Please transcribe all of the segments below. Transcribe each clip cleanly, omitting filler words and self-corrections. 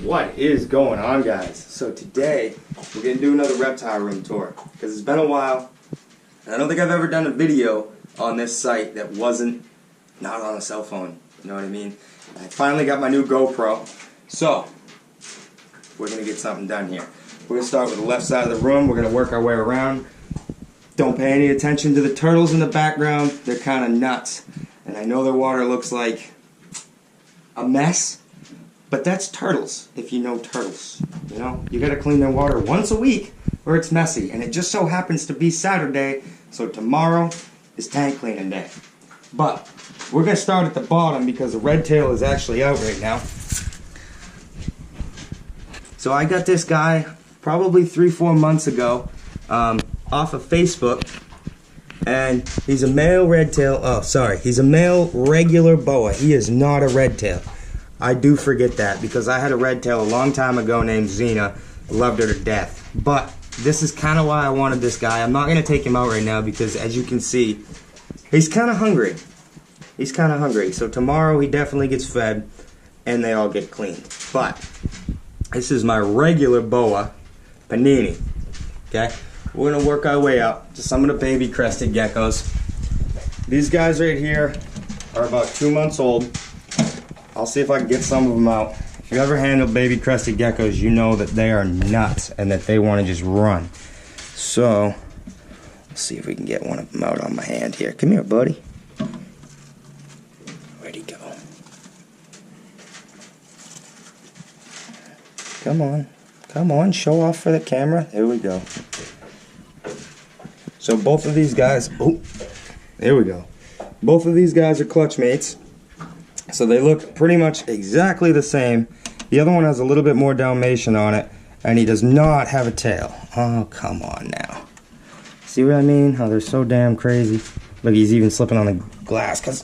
What is going on, guys? So today we're going to do another reptile room tour because it's been a while and I don't think I've ever done a video on this site that wasn't not on a cell phone, you know what I mean? I finally got my new GoPro, so we're going to get something done here. We're going to start with the left side of the room. We're going to work our way around. Don't pay any attention to the turtles in the background. They're kind of nuts, and I know their water looks like a mess. But that's turtles, if you know turtles. You know, you gotta clean their water once a week or it's messy. And it just so happens to be Saturday, so tomorrow is tank cleaning day. But we're gonna start at the bottom because the red tail is actually out right now. So I got this guy probably 3-4 months ago off of Facebook. And he's a male red tail, he's a male regular boa. He is not a red tail. I do forget that because I had a red tail a long time ago named Xena. Loved her to death. But this is kind of why I wanted this guy. I'm not going to take him out right now because, as you can see, he's kind of hungry. He's kind of hungry. So tomorrow he definitely gets fed and they all get cleaned. But this is my regular boa, Panini. Okay? We're going to work our way up to some of the baby crested geckos. These guys right here are about 2 months old. I'll see if I can get some of them out. If you ever handle baby crested geckos, you know that they are nuts and that they want to just run. So, let's see if we can get one of them out on my hand here. Come here, buddy. Where'd he go? Come on. Come on, show off for the camera. There we go. So both of these guys, oh, there we go. Both of these guys are clutch mates. So they look pretty much exactly the same. The other one has a little bit more Dalmatian on it, and he does not have a tail. Oh, come on now. See what I mean? How they're so damn crazy. Look, he's even slipping on the glass, because...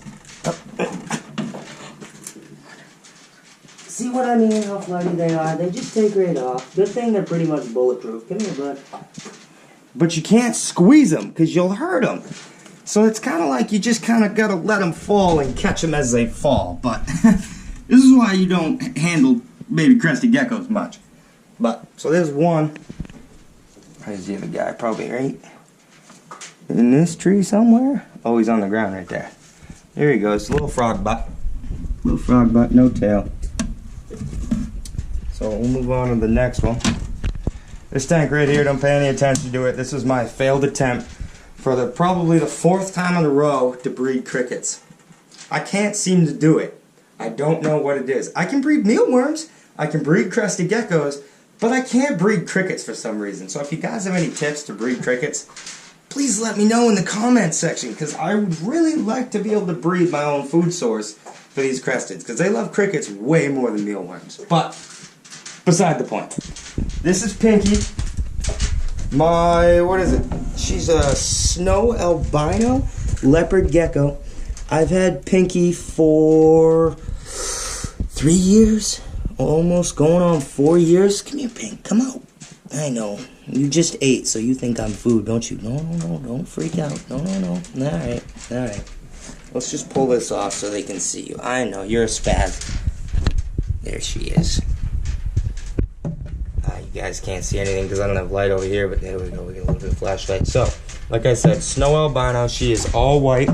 See what I mean? How fluffy they are? They just take right off. Good thing they're pretty much bulletproof. Come here, bud. But you can't squeeze them, because you'll hurt them. So it's kind of like you just kind of got to let them fall and catch them as they fall. But this is why you don't handle baby crested geckos much. But, so there's one. Where's the other guy? Probably right in this tree somewhere. Oh, he's on the ground right there. There he goes. Little frog butt. Little frog butt, no tail. So we'll move on to the next one. This tank right here, don't pay any attention to it. This is my failed attempt for probably the 4th time in a row to breed crickets. I can't seem to do it. I don't know what it is. I can breed mealworms, I can breed crested geckos, but I can't breed crickets for some reason. So if you guys have any tips to breed crickets, please let me know in the comments section, because I would really like to be able to breed my own food source for these cresteds, because they love crickets way more than mealworms. But, beside the point. This is Pinky. What is it? She's a snow albino leopard gecko. I've had Pinky for 3 years, almost going on 4 years. Come here, Pink, come out. I know, you just ate, so you think I'm food, don't you? No, don't freak out. No. Alright. Let's just pull this off so they can see you. I know, you're a spaz. There she is. You guys can't see anything because I don't have light over here, but there we go, we get a little bit of flashlight. So, like I said, snow albino, she is all white,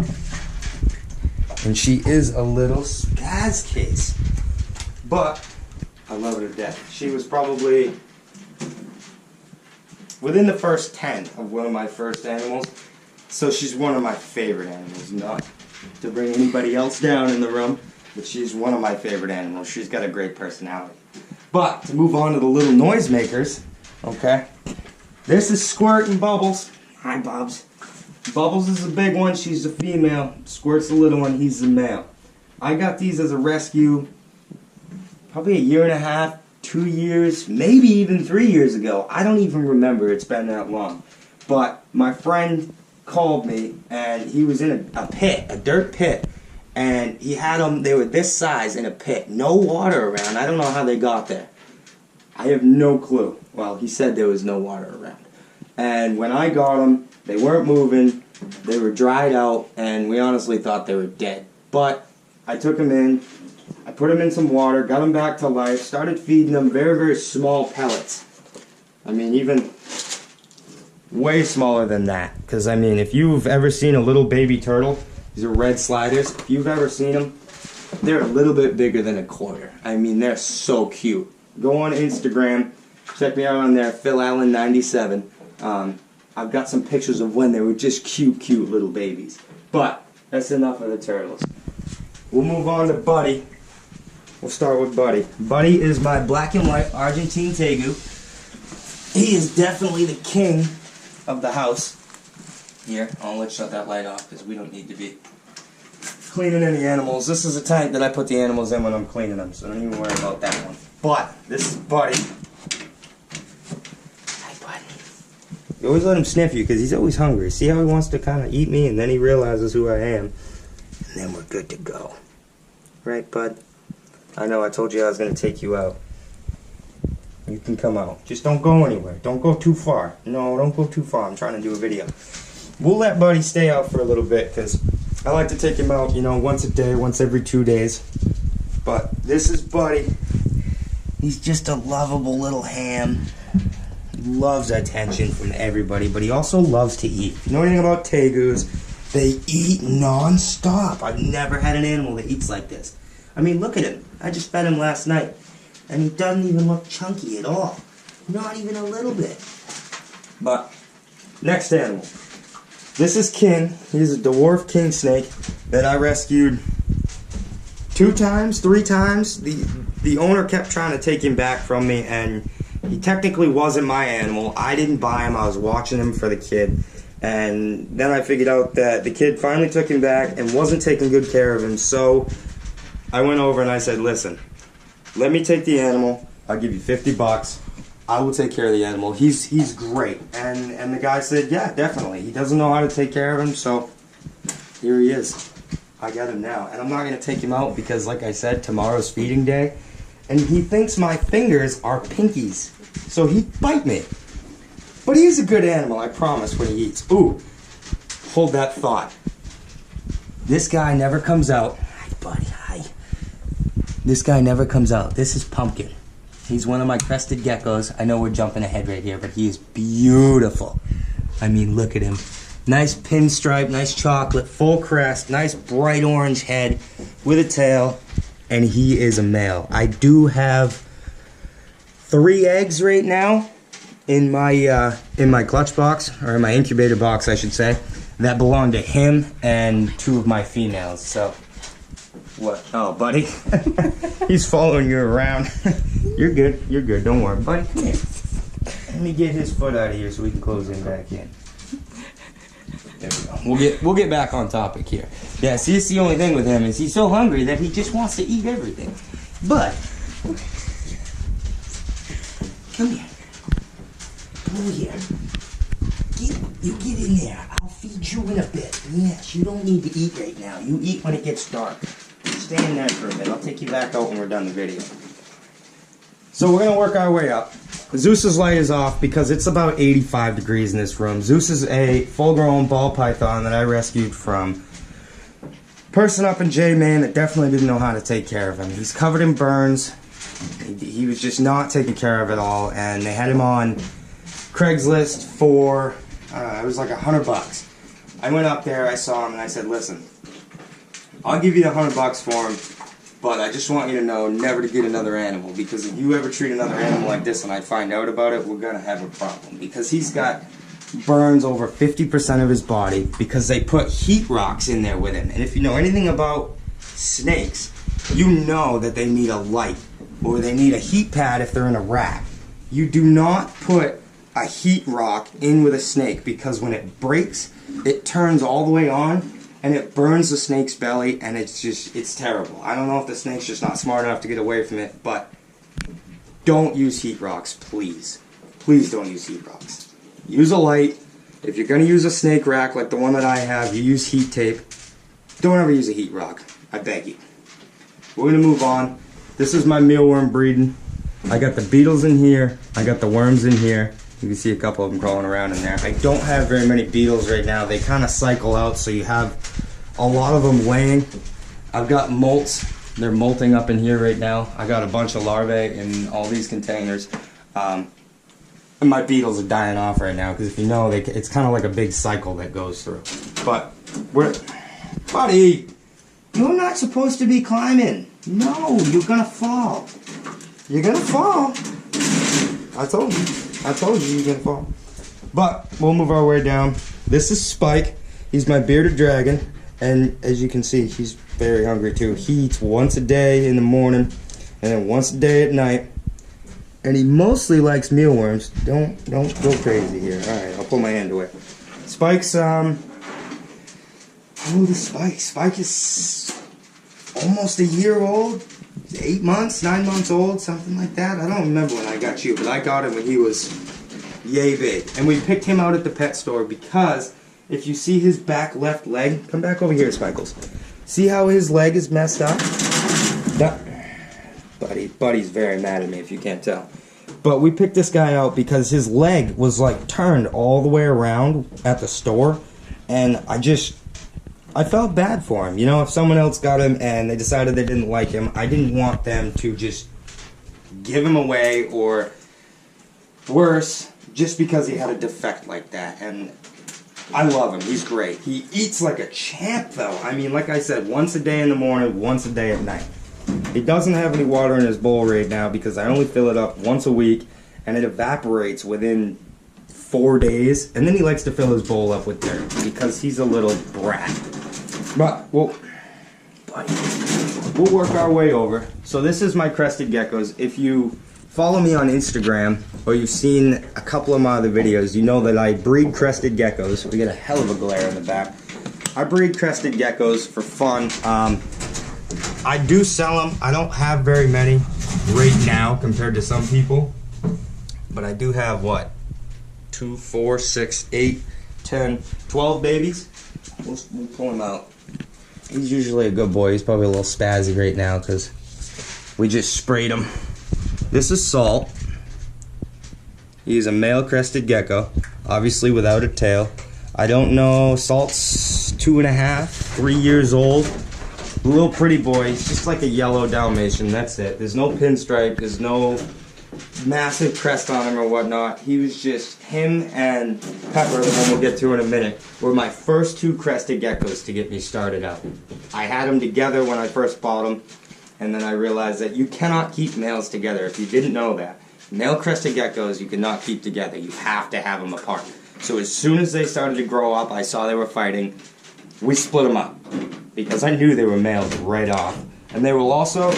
and she is a little spaz case, but I love her to death. She was probably within the first 10 of one of my first animals, so she's one of my favorite animals. Not to bring anybody else down in the room, but she's one of my favorite animals. She's got a great personality. But, to move on to the little noisemakers, okay, this is Squirt and Bubbles. Hi, Bubs. Bubbles is the big one, she's the female. Squirt's the little one, he's the male. I got these as a rescue probably 1.5 years, 2 years, maybe even 3 years ago. I don't even remember, it's been that long. But my friend called me, and he was in a pit, a dirt pit. And he had them, they were this size in a pit. No water around. I don't know how they got there. I have no clue. Well, he said there was no water around. And when I got them, they weren't moving. They were dried out, and we honestly thought they were dead. But I took them in, I put them in some water, got them back to life, started feeding them very, very small pellets. I mean, even way smaller than that. Because, I mean, if you've ever seen a little baby turtle, these are red sliders. If you've ever seen them, they're a little bit bigger than a quarter. I mean, they're so cute. Go on Instagram, check me out on there, PhilAllen97. I've got some pictures of when they were just cute, cute little babies. But that's enough of the turtles. We'll move on to Buddy. We'll start with Buddy. Buddy is my black and white Argentine Tegu. He is definitely the king of the house. Here, I'll let you shut that light off because we don't need to be cleaning any animals. This is a tank that I put the animals in when I'm cleaning them, so don't even worry about that one. But this is Buddy. Hi, Buddy. You always let him sniff you because he's always hungry. See how he wants to kind of eat me, and then he realizes who I am, and then we're good to go. Right, Bud? I know I told you I was going to take you out. You can come out. Just don't go anywhere. Don't go too far. No, don't go too far. I'm trying to do a video. We'll let Buddy stay out for a little bit because I like to take him out, you know, once a day, once every 2 days. But this is Buddy. He's just a lovable little ham. He loves attention from everybody, but he also loves to eat. If you know anything about Tegus, they eat non-stop. I've never had an animal that eats like this. I mean, look at him. I just fed him last night, and he doesn't even look chunky at all. Not even a little bit. But, next animal. This is King. He's a dwarf king snake that I rescued 2 times, 3 times. The owner kept trying to take him back from me, and he technically wasn't my animal. I didn't buy him. I was watching him for the kid. And then I figured out that the kid finally took him back and wasn't taking good care of him. So I went over and I said, listen, let me take the animal. I'll give you $50. I will take care of the animal. He's great. And the guy said, yeah, definitely. He doesn't know how to take care of him, so here he is. I got him now. And I'm not going to take him out because, like I said, tomorrow's feeding day. And he thinks my fingers are pinkies. So he'd bite me. But he is a good animal, I promise, when he eats. Ooh, hold that thought. This guy never comes out. Hi, buddy, hi. This guy never comes out. This is Pumpkin. He's one of my Crested Geckos. I know we're jumping ahead right here, but he is beautiful. I mean, look at him. Nice pinstripe, nice chocolate, full crest, nice bright orange head with a tail, and he is a male. I do have 3 eggs right now in my clutch box, or in my incubator box, I should say, that belong to him and 2 of my females. So, what? Oh, buddy, he's following you around. You're good. You're good. Don't worry, buddy. Come here. Let me get his foot out of here so we can close him back in. There we go. We'll get back on topic here. Yeah, see, it's the only thing with him is he's so hungry that he just wants to eat everything. But come here. Come over here. You get in there. I'll feed you in a bit. Yes, you don't need to eat right now. You eat when it gets dark. Stay in there for a bit. I'll take you back out when we're done the video. So we're going to work our way up. Zeus's light is off because it's about 85 degrees in this room. Zeus is a full-grown ball python that I rescued from a person up in J, Maine that definitely didn't know how to take care of him. He's covered in burns. He was just not taken care of at all, and they had him on Craigslist for, it was like $100. I went up there, I saw him, and I said, listen, I'll give you the $100 for him, but I just want you to know never to get another animal, because if you ever treat another animal like this and I find out about it, we're going to have a problem. Because he's got burns over 50% of his body because they put heat rocks in there with him. And if you know anything about snakes, you know that they need a light or they need a heat pad if they're in a rack. You do not put a heat rock in with a snake because when it breaks, it turns all the way on and it burns the snake's belly, and it's terrible. I don't know if the snake's just not smart enough to get away from it, but don't use heat rocks, please. Please don't use heat rocks. Use a light. If you're going to use a snake rack like the one that I have, you use heat tape. Don't ever use a heat rock. I beg you. We're going to move on. This is my mealworm breeding. I got the beetles in here. I got the worms in here. You can see a couple of them crawling around in there. I don't have very many beetles right now. They kind of cycle out, so you have a lot of them laying. I've got molts They're molting up in here right now. I got a bunch of larvae in all these containers. And my beetles are dying off right now because if you know, it's kind of like a big cycle that goes through. But buddy, you're not supposed to be climbing. No, you're gonna fall. You're gonna fall. I told you you're gonna fall. But we'll move our way down. This is Spike. He's my bearded dragon, and as you can see, he's very hungry too. He eats once a day in the morning, and then once a day at night. And he mostly likes mealworms. Don't go crazy here. All right, I'll pull my hand away. Spike's how old is Spike? Spike is almost a year old. 8 months, 9 months old, something like that. I don't remember when I got you, but I got him when he was yay big. And we picked him out at the pet store because if you see his back left leg, come back over here, Spickles. See how his leg is messed up? Buddy's very mad at me if you can't tell. But we picked this guy out because his leg was like turned all the way around at the store, and I felt bad for him. You know, if someone else got him and they decided they didn't like him, I didn't want them to just give him away, or worse, just because he had a defect like that. And I love him. He's great. He eats like a champ, though. I mean, like I said, once a day in the morning, once a day at night. He doesn't have any water in his bowl right now because I only fill it up once a week, and it evaporates within 4 days. And then he likes to fill his bowl up with dirt because he's a little brat. But we'll work our way over. So this is my Crested Geckos. If you follow me on Instagram, or you've seen a couple of my other videos, you know that I breed Crested Geckos. We get a hell of a glare in the back. I breed Crested Geckos for fun. I do sell them. I don't have very many right now compared to some people. But I do have, what? 2, 4, 6, 8, 10, 12 babies. We'll pull him out. He's usually a good boy. He's probably a little spazzy right now because we just sprayed him. This is Salt. He's a male Crested Gecko, obviously without a tail. I don't know, Salt's 2.5, 3 years old. A little pretty boy. He's just like a yellow Dalmatian, that's it. There's no pinstripe, there's no massive crest on him or whatnot. He was just, him and Pepper, the one we'll get to in a minute, were my first 2 Crested Geckos to get me started out. I had them together when I first bought them, and then I realized that you cannot keep males together. If you didn't know that, male Crested Geckos you cannot keep together. You have to have them apart. So as soon as they started to grow up, I saw they were fighting, we split them up. Because I knew they were males right off. And they will also...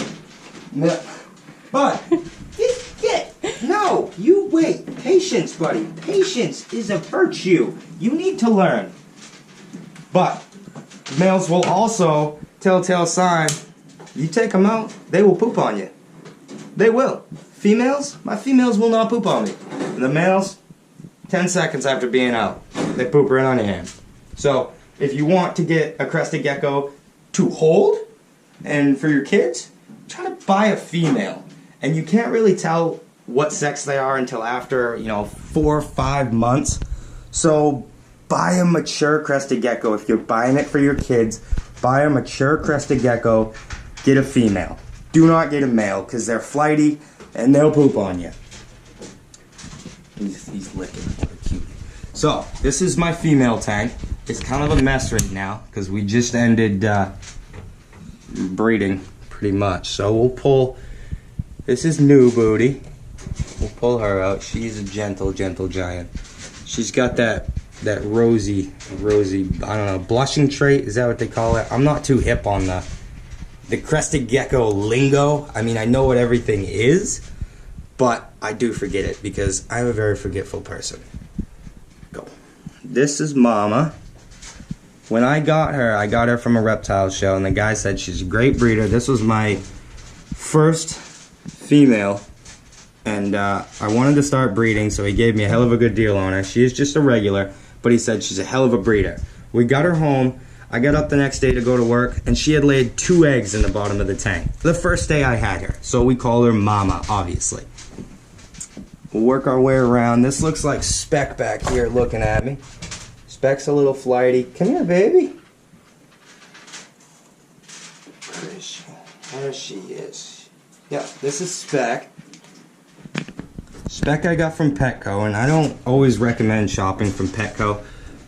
But... No, you wait. Patience, buddy. Patience is a virtue. You need to learn. But males will also, telltale sign, you take them out, they will poop on you. They will. Females, my females will not poop on me. The males, 10 seconds after being out, they poop right on your hand. So, if you want to get a Crested Gecko to hold, and for your kids, try to buy a female. And you can't really tell what sex they are until after, 4 or 5 months. So buy a mature Crested Gecko. If you're buying it for your kids, buy a mature Crested Gecko, get a female. Do not get a male, because they're flighty, and they'll poop on you. He's licking. What a cutie. So, this is my female tank. It's kind of a mess right now, because we just ended breeding, pretty much. So we'll pull, this is New Booty. We'll pull her out. She's a gentle, gentle giant. She's got that rosy, I don't know, blushing trait, is that what they call it? I'm not too hip on the Crested Gecko lingo. I mean, I know what everything is, but I do forget it because I'm a very forgetful person. Go. This is Mama. When I got her from a reptile show, and the guy said she's a great breeder. This was my first female, and I wanted to start breeding, so he gave me a hell of a good deal on her. She is just a regular, but he said she's a hell of a breeder. We got her home. I got up the next day to go to work, and she had laid 2 eggs in the bottom of the tank. The first day I had her, so we call her Mama, obviously. We'll work our way around. This looks like Speck back here looking at me. Speck's a little flighty. Come here, baby. Where is she? she is. Yeah, this is Speck. Speck I got from Petco, and I don't always recommend shopping from Petco,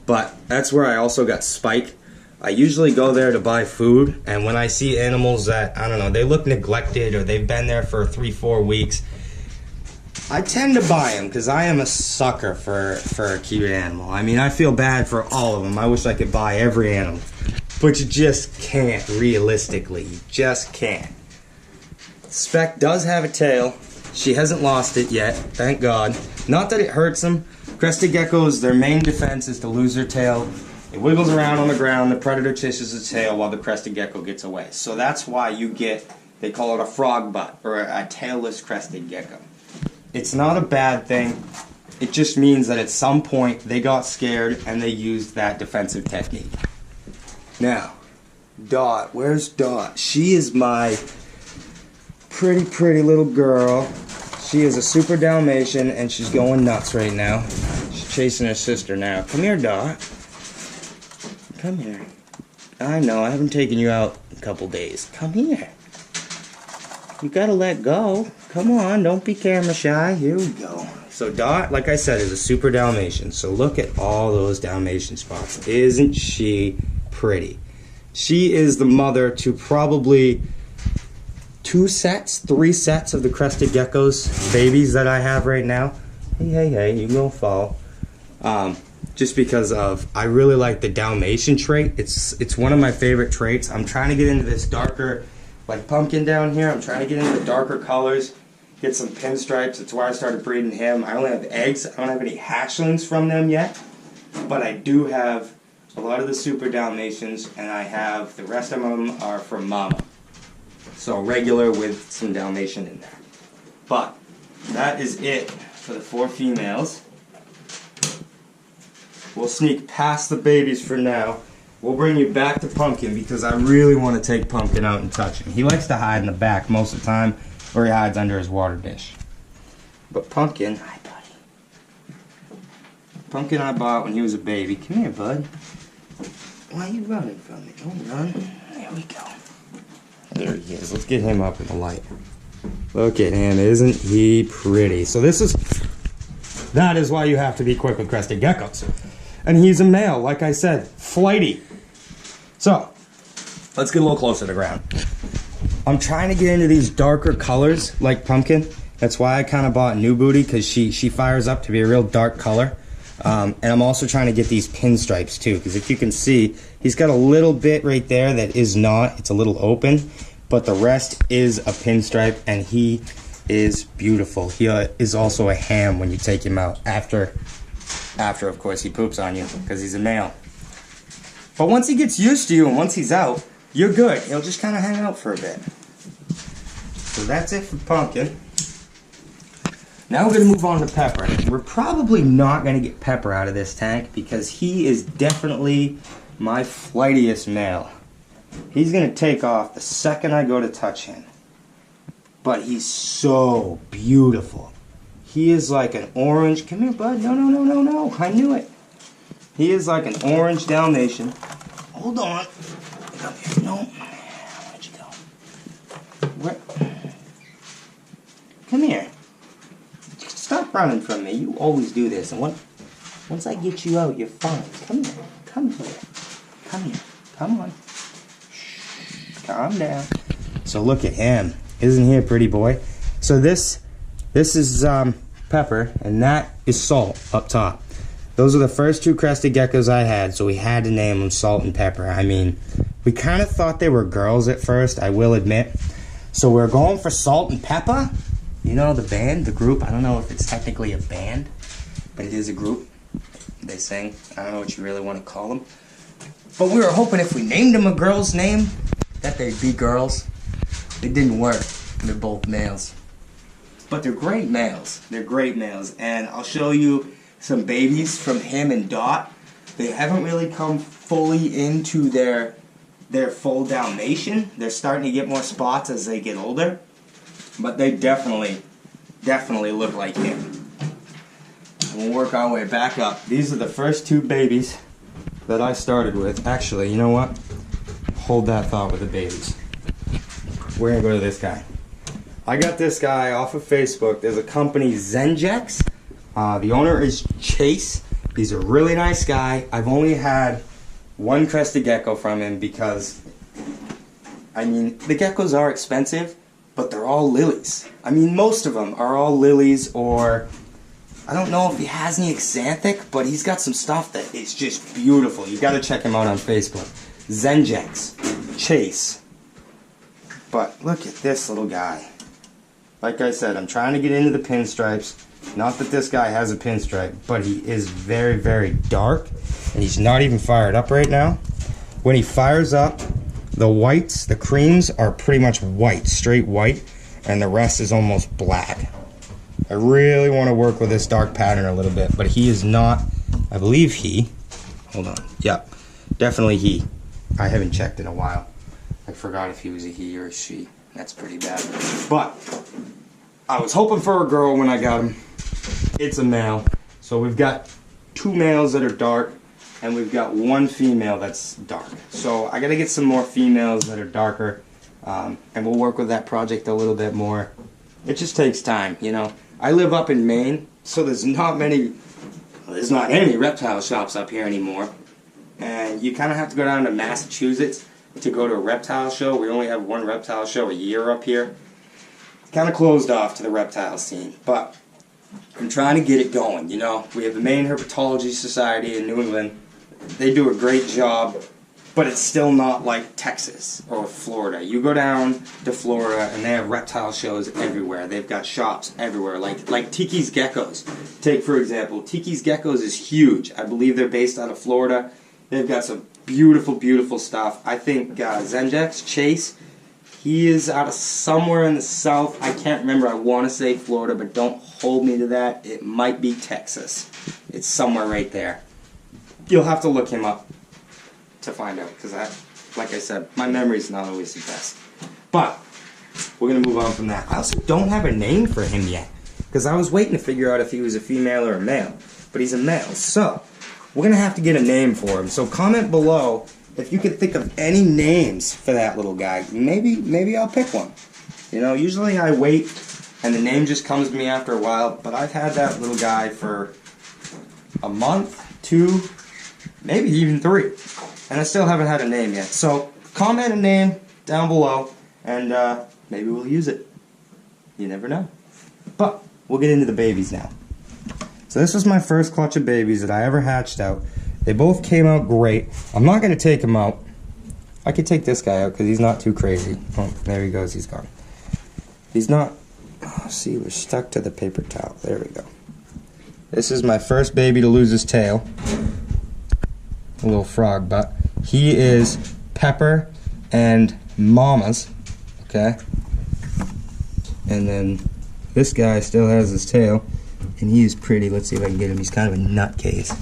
but that's where I also got Spike. I usually go there to buy food, and when I see animals that, I don't know, they look neglected or they've been there for 3-4 weeks, I tend to buy them because I am a sucker for a cute animal. I mean, I feel bad for all of them. I wish I could buy every animal, but you just can't realistically. You just can't. Speck does have a tail. She hasn't lost it yet, thank God. Not that it hurts them. Crested geckos, their main defense is to lose their tail. It wiggles around on the ground, the predator chases its tail while the crested gecko gets away. So that's why you get, they call it a frog butt, or a tailless crested gecko. It's not a bad thing. It just means that at some point they got scared and they used that defensive technique. Now, Dot, where's Dot? She is my pretty little girl. She is a super Dalmatian and she's going nuts right now. She's chasing her sister now. Come here, Dot. Come here. I know, I haven't taken you out in a couple days. Come here. You gotta let go. Come on, don't be camera shy. Here we go. So Dot, like I said, is a super Dalmatian. So look at all those Dalmatian spots. Isn't she pretty? She is the mother to probably 3 sets of the Crested Geckos babies that I have right now. Hey, you gonna fall. Just because of, I really like the Dalmatian trait. It's one of my favorite traits. I'm trying to get into this darker, like pumpkin down here. I'm trying to get into the darker colors, get some pinstripes. That's why I started breeding him. I only have eggs. I don't have any hatchlings from them yet, but I do have a lot of the super Dalmatians, and I have, the rest of them are from Mama. So regular with some Dalmatian in there. But that is it for the 4 females. We'll sneak past the babies for now. We'll bring you back to Pumpkin because I really want to take Pumpkin out and touch him. He likes to hide in the back most of the time, or he hides under his water dish. But Pumpkin, hi buddy. Pumpkin I bought when he was a baby. Come here, bud. Why are you running from me? Don't run. There we go. There he is. Let's get him up in the light. Look at him. Isn't he pretty? So that is why you have to be quick with Crested Geckos. And he's a male, like I said, flighty. So, let's get a little closer to the ground. I'm trying to get into these darker colors, like Pumpkin. That's why I kind of bought New Booty, because she fires up to be a real dark color. And I'm also trying to get these pinstripes too, because if you can see, he's got a little bit right there that is not, it's a little open, but the rest is a pinstripe, and he is beautiful. He is also a ham when you take him out, after of course he poops on you, because he's a male. But once he gets used to you, and once he's out, you're good. He'll just kind of hang out for a bit. So that's it for Pumpkin. Now we're going to move on to Pepper. We're probably not going to get Pepper out of this tank because he is definitely my flightiest male. He's going to take off the second I go to touch him. But he's so beautiful. He is like an orange. Come here, bud. No. I knew it. He is like an orange Dalmatian. Hold on. Come here. No. Where'd you go? Where? Come here. Stop running from me. You always do this. And once I get you out, you're fine. Come here. Come here. Come here. Come on. Shh. Calm down. So look at him. Isn't he a pretty boy? So this is Pepper, and that is Salt up top. Those are the first 2 Crested Geckos I had, so we had to name them Salt and Pepper. I mean, we kind of thought they were girls at first, I will admit. So we're going for Salt and Pepper. You know, the band, the group. I don't know if it's technically a band, but it is a group. They sing. I don't know what you really want to call them. But we were hoping if we named them a girl's name, that they'd be girls. It didn't work. They're both males. But they're great males. They're great males. And I'll show you some babies from him and Dot. They haven't really come fully into their full Dalmatian. They're starting to get more spots as they get older. But they definitely look like him. And we'll work our way back up. These are the first 2 babies that I started with. Actually, you know what? Hold that thought with the babies. we're gonna go to this guy. I got this guy off of Facebook. There's a company, Zenjex. The owner is Chase. He's a really nice guy. I've only had one Crested Gecko from him because, I mean, the geckos are expensive, but they're all lilies. I mean, most of them are all lilies, or I don't know if he has any xanthic, but he's got some stuff that is just beautiful. You gotta check him out on Facebook. Zenjex, Chase. But look at this little guy. Like I said, I'm trying to get into the pinstripes. Not that this guy has a pinstripe, but he is very, very dark. And he's not even fired up right now. When he fires up, the whites, the creams are pretty much white, straight white. And the rest is almost black. I really want to work with this dark pattern a little bit, but he is not, I believe he, hold on, yep, definitely he. I haven't checked in a while. I forgot if he was a he or a she. That's pretty bad. But I was hoping for a girl when I got him. It's a male. So we've got 2 males that are dark, and we've got 1 female that's dark. So I got to get some more females that are darker, and we'll work with that project a little bit more. It just takes time, you know. I live up in Maine, so there's not any reptile shops up here anymore. And you kind of have to go down to Massachusetts to go to a reptile show. We only have 1 reptile show a year up here. It's kind of closed off to the reptile scene, but I'm trying to get it going, you know. We have the Maine Herpetology Society in New England. They do a great job, but it's still not like Texas or Florida. You go down to Florida and they have reptile shows everywhere. They've got shops everywhere, like Tiki's Geckos. Take, for example, Tiki's Geckos is huge. I believe they're based out of Florida. They've got some beautiful, beautiful stuff. I think Zenjex, Chase, he is out of somewhere in the south. I can't remember. I want to say Florida, but don't hold me to that. It might be Texas. It's somewhere right there. You'll have to look him up to find out, because like I said, my memory's not always the best. But we're going to move on from that. I also don't have a name for him yet, because I was waiting to figure out if he was a female or a male. But he's a male, so we're going to have to get a name for him. So comment below if you can think of any names for that little guy. Maybe I'll pick one. You know, usually I wait and the name just comes to me after a while, but I've had that little guy for a month, 2, maybe even 3, and I still haven't had a name yet. So comment a name down below, and maybe we'll use it. You never know. But we'll get into the babies now. So this was my first clutch of babies that I ever hatched out. They both came out great. I'm not going to take them out. I could take this guy out because he's not too crazy. Oh, there he goes. He's gone. He's not... Oh, see, we're stuck to the paper towel. There we go. This is my first baby to lose his tail. A little frog, but he is Pepper and Mama's. Okay? And then this guy still has his tail. And he is pretty. Let's see if I can get him. He's kind of a nutcase.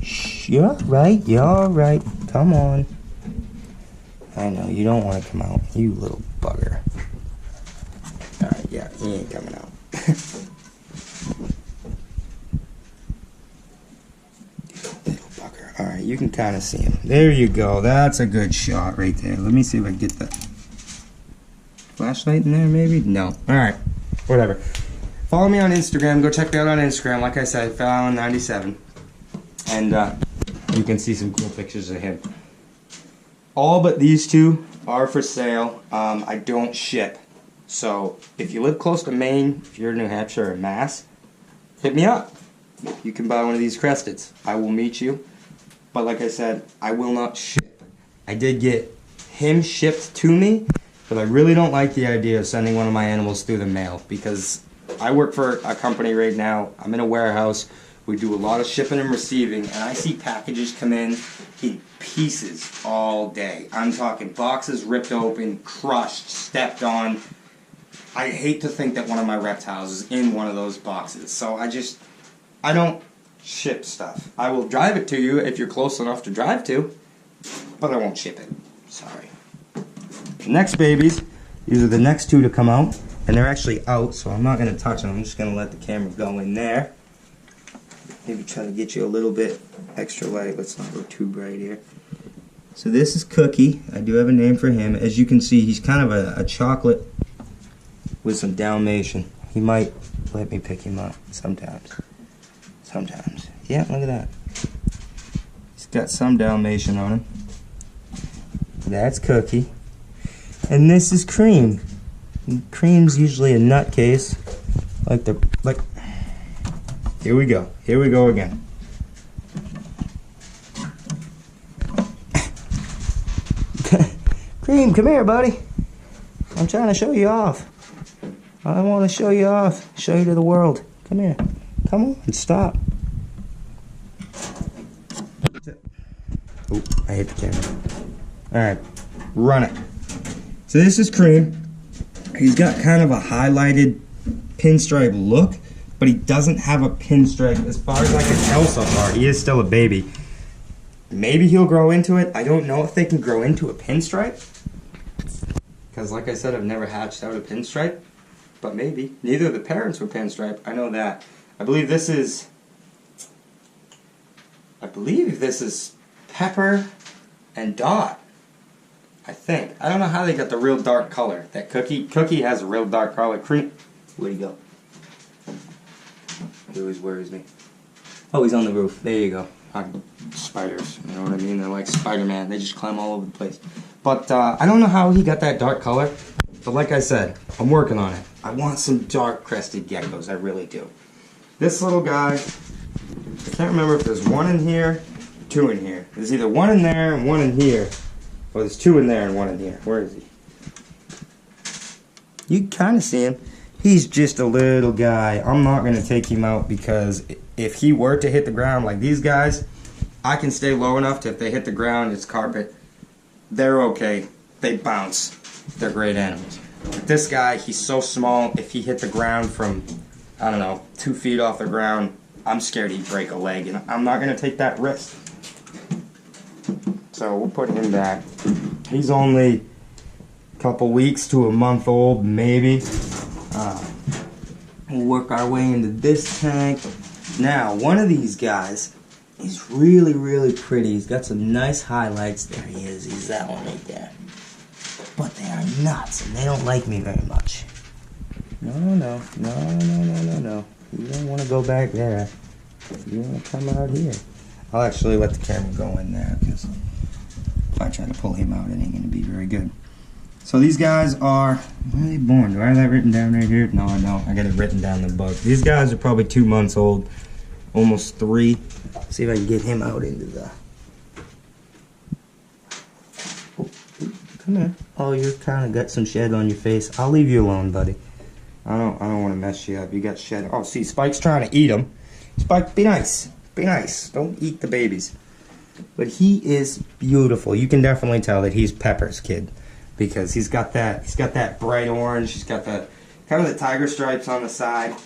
Shh, you're right. You're right. Come on. I know, you don't want to come out. You little bugger. Alright, yeah, he ain't coming out. Little bugger. Alright, you can kind of see him. There you go. That's a good shot right there. Let me see if I can get the flashlight in there, maybe? No. Alright, whatever. Follow me on Instagram. Go check me out on Instagram. Like I said, Fallon97. And you can see some cool pictures of him. All but these 2 are for sale. I don't ship. So if you live close to Maine, if you're in New Hampshire or Mass, hit me up. You can buy one of these Cresteds. I will meet you. But like I said, I will not ship. I did get him shipped to me, but I really don't like the idea of sending one of my animals through the mail, because I work for a company right now. I'm in a warehouse. We do a lot of shipping and receiving, and I see packages come in pieces all day. I'm talking boxes ripped open, crushed, stepped on. I hate to think that one of my reptiles is in one of those boxes. So I don't ship stuff. I will drive it to you if you're close enough to drive to, but I won't ship it. Sorry. The next babies, these are the next 2 to come out, and they're actually out, so I'm not going to touch them. I'm just going to let the camera go in there. Maybe try to get you a little bit extra light. Let's not go too bright here. So this is Cookie. I do have a name for him. As you can see, he's kind of a chocolate with some Dalmatian. He might let me pick him up sometimes. Sometimes. Yeah, look at that. He's got some Dalmatian on him. That's Cookie. And this is Cream. And Cream's usually a nutcase. Like, here we go. Here we go again. Cream, come here, buddy. I'm trying to show you off. I want to show you off. Show you to the world. Come here. Come on, stop. Oh, I hit the camera. Alright, run it. So this is Cream. He's got kind of a highlighted pinstripe look, but he doesn't have a pinstripe as far as I can tell so far. He is still a baby. Maybe he'll grow into it. I don't know if they can grow into a pinstripe, because like I said, I've never hatched out a pinstripe, but maybe. Neither of the parents were pinstripe. I know that. I believe this is Pepper and Dot. I think. I don't know how they got the real dark color. That Cookie has a real dark color. Cream. Where'd he go? He always worries me. Oh, he's on the roof. There you go. Spiders. You know what I mean? They're like Spider-Man. They just climb all over the place. But I don't know how he got that dark color. But like I said, I'm working on it. I want some dark crested geckos. I really do. This little guy, I can't remember if there's one in here, two in here. There's either one in there and one in here. Or there's two in there and one in here. Where is he? You can kind of see him. He's just a little guy. I'm not going to take him out because if he were to hit the ground like these guys, I can stay low enough to if they hit the ground, it's carpet. They're okay. They bounce. They're great animals. But this guy, he's so small, if he hit the ground from, I don't know, 2 feet off the ground, I'm scared he'd break a leg, and I'm not going to take that risk. So we'll put him back. He's only a couple weeks to a month old, maybe. We'll work our way into this tank. Now, one of these guys is really, really pretty. He's got some nice highlights. There he is. He's that one right there. But they are nuts, and they don't like me very much. No. You don't want to go back there. You want to come out here. I'll actually let the camera go in there, because if I try to pull him out, it ain't going to be very good. So these guys are, when are they born? Do I have that written down right here? No, I don't. I got it written down in the book. These guys are probably 2 months old, almost 3. See if I can get him out into the... Oh, come here. Oh, you kind of got some shed on your face. I'll leave you alone, buddy. I don't want to mess you up. You got shed. Oh, see, Spike's trying to eat him. Spike, be nice. Be nice. Don't eat the babies. But he is beautiful. You can definitely tell that he's Pepper's kid, because he's got that bright orange. He's got the kind of the tiger stripes on the side.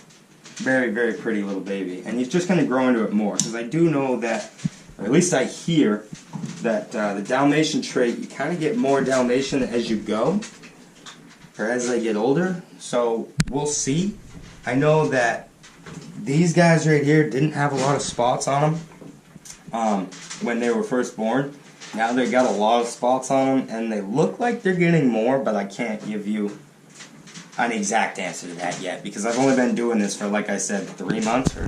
Very, very pretty little baby. And he's just going to grow into it more, because I do know that, or at least I hear that the Dalmatian trait, you kind of get more Dalmatian as you go, or as they get older. So we'll see. I know that these guys right here didn't have a lot of spots on them when they were first born. Now they got a lot of spots on them, and they look like they're getting more, but I can't give you an exact answer to that yet, because I've only been doing this for, like I said, 3 months or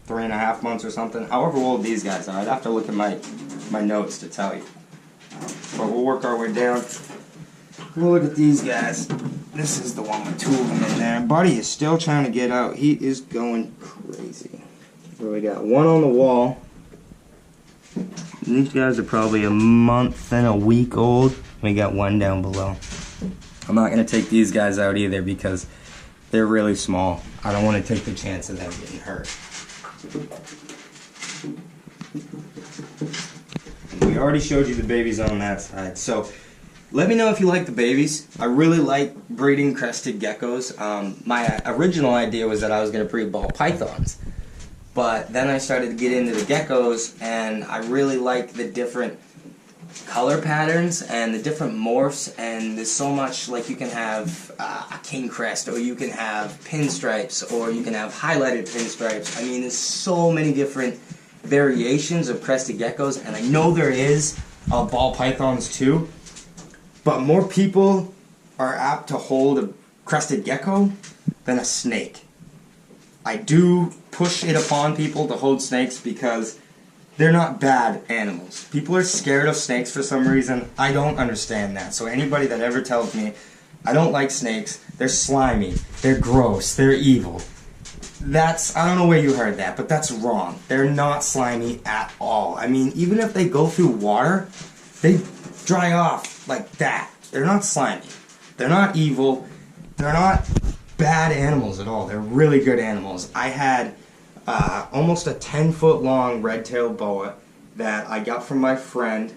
3.5 months or something. However old these guys are, I'd have to look at my notes to tell you. But we'll work our way down. We'll look at these guys. This is the one with 2 of them in there. Buddy is still trying to get out. He is going crazy. So we got one on the wall. These guys are probably a month and a week old. We got one down below. I'm not going to take these guys out either because they're really small. I don't want to take the chance of them getting hurt. We already showed you the babies on that side. So let me know if you like the babies. I really like breeding crested geckos. My original idea was that I was going to breed ball pythons. But then I started to get into the geckos, and I really like the different color patterns and the different morphs, and there's so much, like you can have a king crest, or you can have pinstripes, or you can have highlighted pinstripes. I mean, there's so many different variations of crested geckos, and I know there is of ball pythons too. But more people are apt to hold a crested gecko than a snake. I do push it upon people to hold snakes because they're not bad animals. People are scared of snakes for some reason. I don't understand that. So anybody that ever tells me, I don't like snakes, they're slimy, they're gross, they're evil. I don't know where you heard that, but that's wrong. They're not slimy at all. I mean, even if they go through water, they dry off like that. They're not slimy. They're not evil. They're not bad animals at all. They're really good animals. I had almost a 10-foot long red-tailed boa that I got from my friend.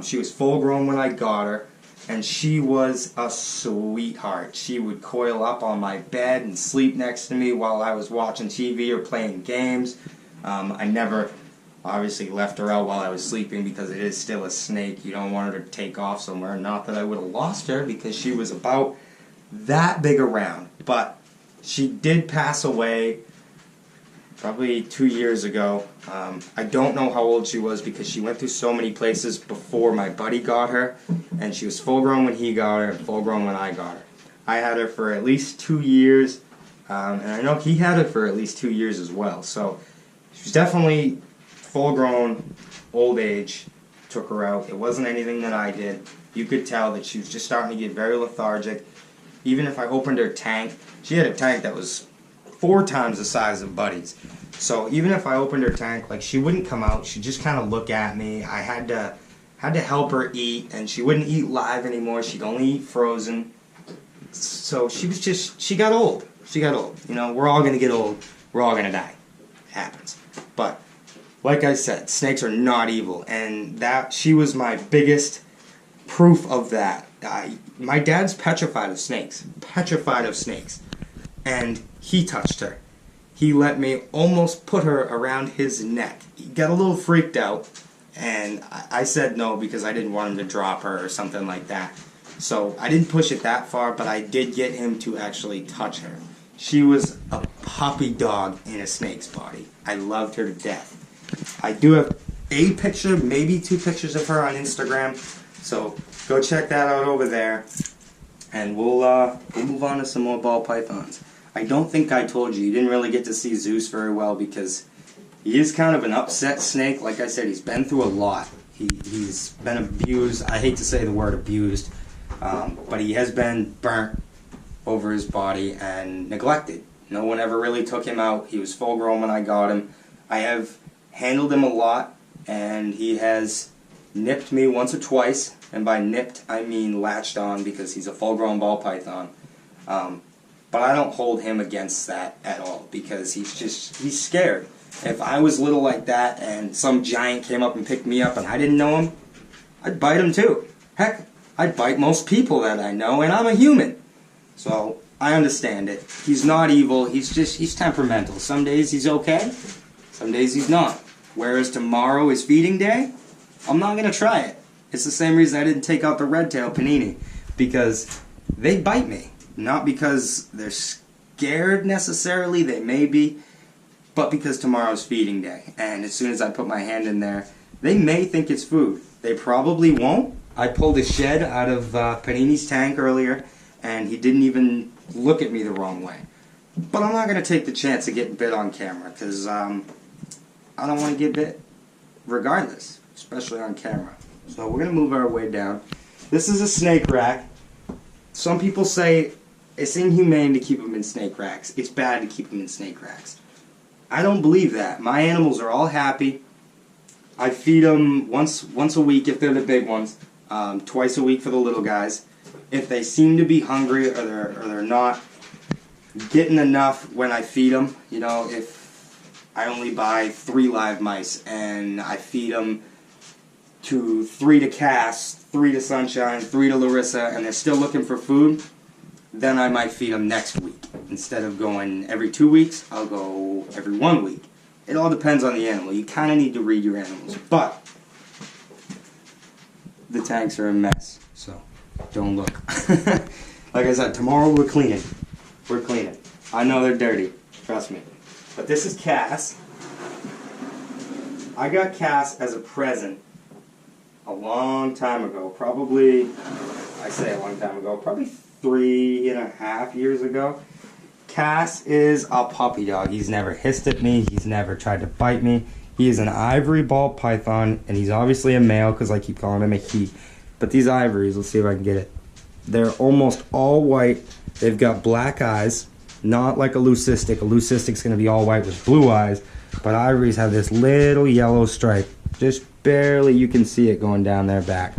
She was full grown when I got her, and she was a sweetheart. She would coil up on my bed and sleep next to me while I was watching TV or playing games. I never obviously left her out while I was sleeping because it is still a snake. You don't want her to take off somewhere. Not that I would have lost her because she was about that big around. But she did pass away probably 2 years ago. I don't know how old she was because she went through so many places before my buddy got her, and she was full grown when he got her and full grown when I got her. I had her for at least 2 years, and I know he had her for at least 2 years as well. So she was definitely full grown, old age, took her out. It wasn't anything that I did. You could tell that she was just starting to get very lethargic. Even if I opened her tank, she had a tank that was 4 times the size of Buddy's. So even if I opened her tank, like, she wouldn't come out. She'd just kind of look at me. I had to help her eat, and she wouldn't eat live anymore. She'd only eat frozen. So she got old. She got old. You know, we're all going to get old. We're all going to die. It happens. But like I said, snakes are not evil, and she was my biggest proof of that. My dad's petrified of snakes. Petrified of snakes. And he touched her. He let me almost put her around his neck. He got a little freaked out, and I said no because I didn't want him to drop her or something like that. So I didn't push it that far, but I did get him to actually touch her. She was a puppy dog in a snake's body. I loved her to death. I do have a picture, maybe 2 pictures of her on Instagram, so go check that out over there, and we'll move on to some more ball pythons. I don't think I told you didn't really get to see Zeus very well because he is kind of an upset snake. Like I said, he's been through a lot. He's been abused. I hate to say the word abused, but he has been burnt over his body and neglected. No one ever really took him out. He was full grown when I got him. I have handled him a lot, and he has nipped me once or twice, and by nipped I mean latched on because he's a full grown ball python. But I don't hold him against that at all because he's scared. If I was little like that and some giant came up and picked me up and I didn't know him, I'd bite him too. Heck, I'd bite most people that I know, and I'm a human. So I understand it. He's not evil, he's temperamental. Some days he's okay, some days he's not. Whereas tomorrow is feeding day, I'm not going to try it. It's the same reason I didn't take out the red-tail panini, because they bite me. Not because they're scared necessarily, they may be, but because tomorrow's feeding day. And as soon as I put my hand in there, they may think it's food. They probably won't. I pulled a shed out of Panini's tank earlier, and he didn't even look at me the wrong way. But I'm not going to take the chance of getting bit on camera, because I don't want to get bit regardless, especially on camera. So we're going to move our way down. This is a snake rack. Some people say it's inhumane to keep them in snake racks. It's bad to keep them in snake racks. I don't believe that. My animals are all happy. I feed them once a week if they're the big ones, twice a week for the little guys. If they seem to be hungry or they're not getting enough when I feed them, you know, if I only buy 3 live mice and I feed them to 3 to Cass, 3 to Sunshine, 3 to Larissa, and they're still looking for food, then I might feed them next week. Instead of going every 2 weeks, I'll go every 1 week. It all depends on the animal. You kind of need to read your animals. But the tanks are a mess, so don't look. Like I said, tomorrow we're cleaning. We're cleaning. I know they're dirty. Trust me. But this is Cass. I got Cass as a present a long time ago. Probably, I say a long time ago, probably 3.5 years ago. Cass is a puppy dog. He's never hissed at me. He's never tried to bite me. He is an ivory ball python, and he's obviously a male because I keep calling him a he. But these ivories, let's see if I can get it. They're almost all white. They've got black eyes, not like a leucistic. A leucistic's going to be all white with blue eyes, but ivories have this little yellow stripe. Just barely you can see it going down their back.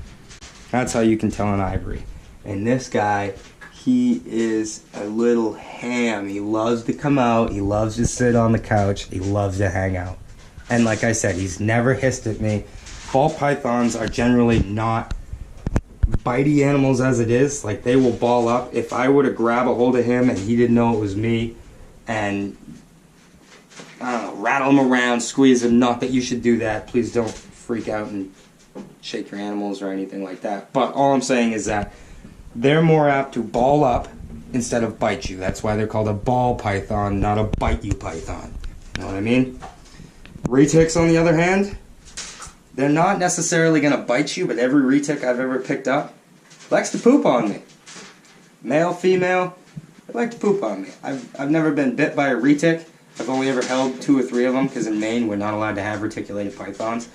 That's how you can tell an ivory. And this guy, he is a little ham. He loves to come out. He loves to sit on the couch. He loves to hang out. And like I said, he's never hissed at me. Ball pythons are generally not bitey animals as it is. Like, they will ball up. If I were to grab a hold of him and he didn't know it was me and, I don't know, rattle him around, squeeze him, not that you should do that. Please don't freak out and shake your animals or anything like that. But all I'm saying is that they're more apt to ball up instead of bite you. That's why they're called a ball python, not a bite you python. You know what I mean? Retics, on the other hand, they're not necessarily going to bite you, but every retic I've ever picked up likes to poop on me. Male, female, they like to poop on me. I've never been bit by a retic. I've only ever held 2 or 3 of them, because in Maine we're not allowed to have reticulated pythons.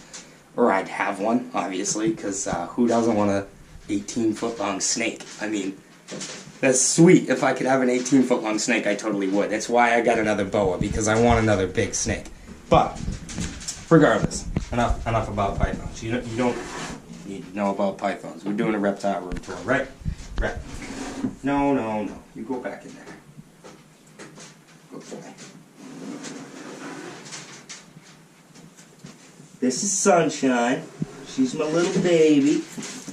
Or I'd have one, obviously, because who doesn't want a 18-foot long snake? I mean, that's sweet. If I could have an 18-foot long snake, I totally would. That's why I got another boa, because I want another big snake. But regardless, enough about pythons. You don't need to know about pythons. We're doing a reptile room tour, right? Right. No. You go back in there. Good boy. This is Sunshine. She's my little baby.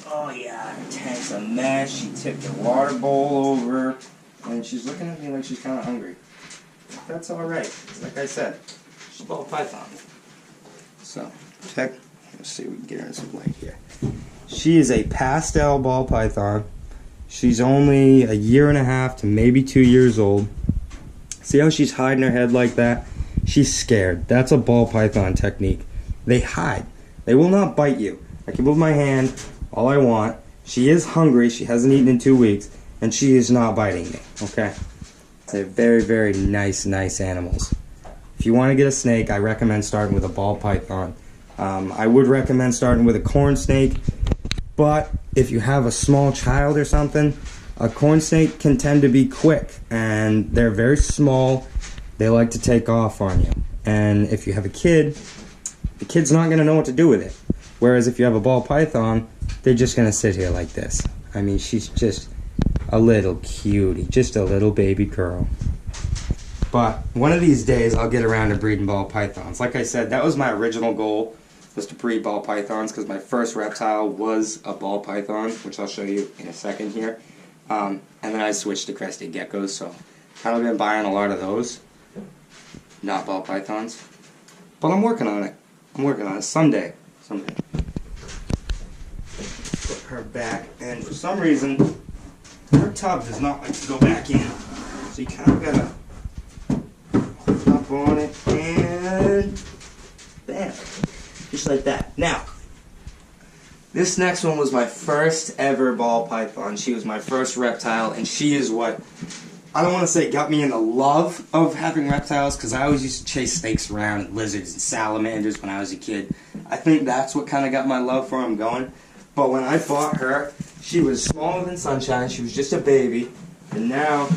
Oh yeah, her tank's a mess. She tipped her water bowl over, and she's looking at me like she's kind of hungry. That's all right. Like I said, she's a ball python. So, let's see if we can get her in some light here. She is a pastel ball python. She's only 1.5 to maybe 2 years old. See how she's hiding her head like that? She's scared. That's a ball python technique. They hide. They will not bite you. I can move my hand all I want. She is hungry. She hasn't eaten in 2 weeks, and she is not biting me, okay? They're very, very nice animals. If you want to get a snake, I recommend starting with a ball python. I would recommend starting with a corn snake, but if you have a small child or something, a corn snake can tend to be quick, and they're very small. They like to take off on you. And if you have a kid, the kid's not going to know what to do with it. Whereas if you have a ball python, they're just going to sit here like this. I mean, she's just a little cutie, just a little baby girl. But one of these days, I'll get around to breeding ball pythons. Like I said, that was my original goal, was to breed ball pythons, because my first reptile was a ball python, which I'll show you in a second here. And then I switched to Crested Geckos, so kind of been buying a lot of those. Not ball pythons. But I'm working on it. Someday. Put her back, and for some reason, her tub does not like to go back in. So you kind of gotta up on it, and bam. Just like that. Now, this next one was my first ever ball python. She was my first reptile, and she is what, I don't want to say got me in the love of having reptiles, because I always used to chase snakes around and lizards and salamanders when I was a kid. I think that's what kind of got my love for them going. But when I bought her, she was smaller than Sunshine. She was just a baby. And now,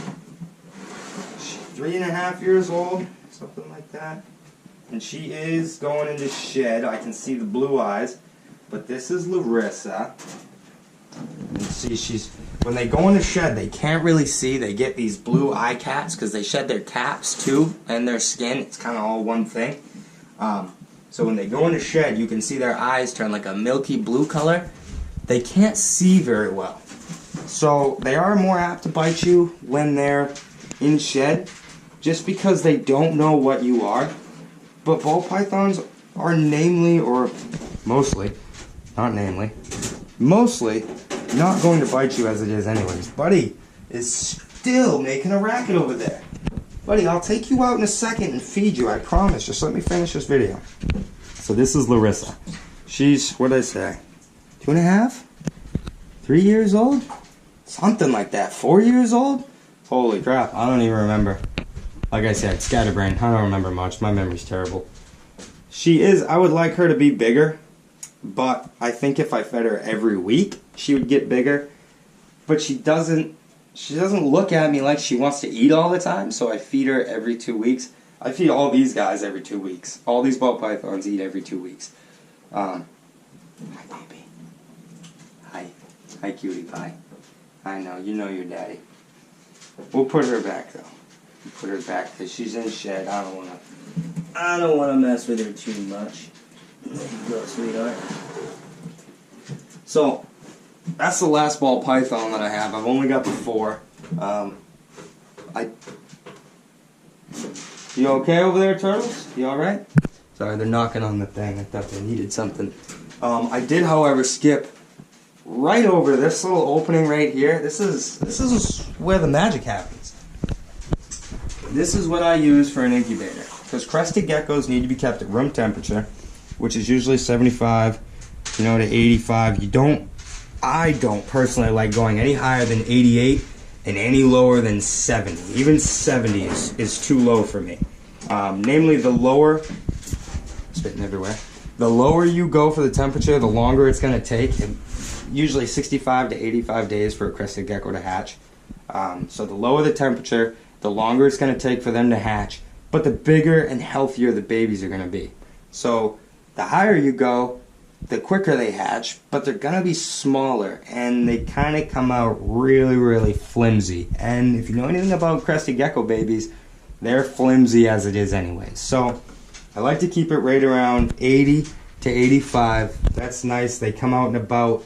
she's 3.5 years old, something like that. And she is going into shed. I can see the blue eyes. But this is Larissa. You see, when they go into shed, they can't really see. They get these blue eye caps because they shed their caps too, and their skin. It's kind of all one thing. So when they go into shed, you can see their eyes turn like a milky blue color. They can't see very well. So they are more apt to bite you when they're in shed, just because they don't know what you are. But ball pythons are mostly not going to bite you as it is anyways. Buddy is still making a racket over there. Buddy, I'll take you out in a second and feed you, I promise. Just let me finish this video. So this is Larissa. She's, what'd I say? 2.5? 3 years old? Something like that. 4 years old? Holy crap, I don't even remember. Like I said, scatterbrain. I don't remember much. My memory's terrible. She is, I would like her to be bigger, but I think if I fed her every week, she would get bigger. But she doesn't look at me like she wants to eat all the time, so I feed her every 2 weeks. I feed all these guys every 2 weeks. All these ball pythons eat every 2 weeks. Hi, baby. Hi, cutie pie. I know, you know your daddy. We'll put her back, though. We'll put her back, because she's in shed. I don't wanna mess with her too much. There you go, sweetheart. So, that's the last ball python that I have. I've only got the 4. You okay over there, turtles? You alright? Sorry, they're knocking on the thing. I thought they needed something. I did, however, skip right over this little opening right here. This is where the magic happens. This is what I use for an incubator. Because crested geckos need to be kept at room temperature, which is usually 75, to 85. I don't personally like going any higher than 88 and any lower than 70. Even 70 is too low for me. Namely, the lower, spitting everywhere, the lower you go for the temperature, the longer it's going to take. Usually 65 to 85 days for a crested gecko to hatch. So the lower the temperature, the longer it's going to take for them to hatch, but the bigger and healthier the babies are going to be. So the higher you go, the quicker they hatch, but they're going to be smaller, and they kind of come out really, really flimsy. And if you know anything about crested gecko babies, they're flimsy as it is anyway. So I like to keep it right around 80 to 85. That's nice. They come out in about